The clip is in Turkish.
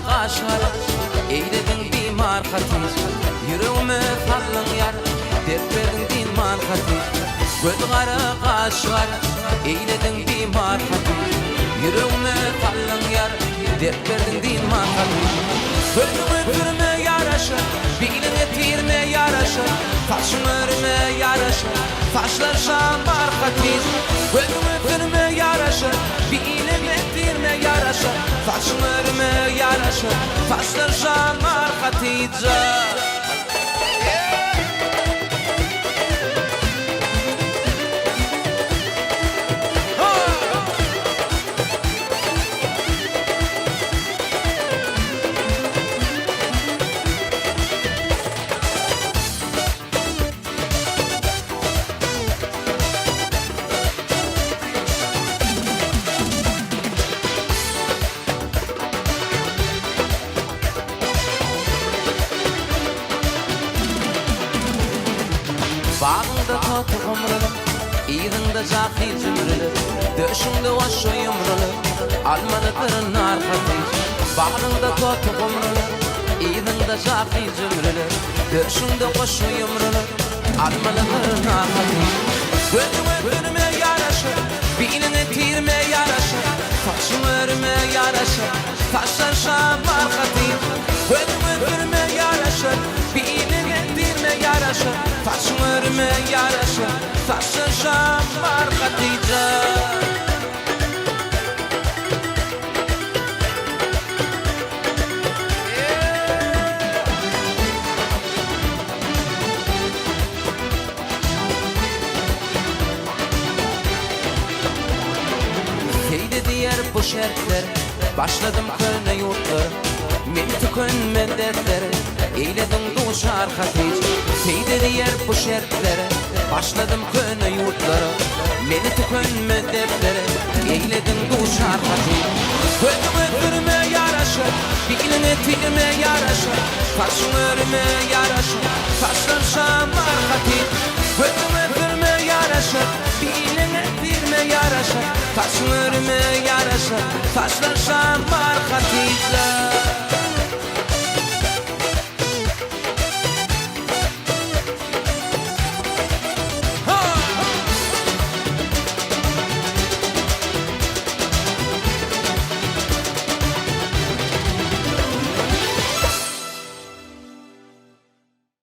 kaşar eyledin dimar hatiz yüreğime sallın yar dert verdin dimar hatiz göz kara kaşar eyledin dimar hatiz yüreğime sallın yar dert verdin dimar hatiz gözümü kırma yaraşır biline tirme yaraşır saçım örme yaraşır saçlar şamar hatiz gözümü kırma yaraşır biline tirme yaraşır saçım örme yaraşır saçlar şamar hatiz Bağında tatı umrulu, iyidinde cahil cümrülü döşümde hoşu yumrulu, almanı kırın arkasız Bağında tatı umrulu, iyidinde cahil cümrülü döşümde hoşu yumrulu, almanı kırın arkasız gözüme kırma yaraşır, biline tirme yaraşır saçımı örme yaraşır, saçlar şamar hatiz gözüme kırma yaraşır, biline tirme yaraşır saçımı örme yaraşır, saçlar şamar hatiz Seyde diğer bu şertler başladım kölne yurtlar men tükönme dertler eyledim duşar hatiz Seyde diğer bu şertler başladım kölne yurtlar men tükönme dertler eyledim duşar hatiz gözüme kırma yaraşır biline tirme yaraşır saçımı örme yaraşır saçlar şamar hatiz gözüme kırma yaraşır biline tirme yaraşır saçımı örme yaraşır saçlar şamar hatiz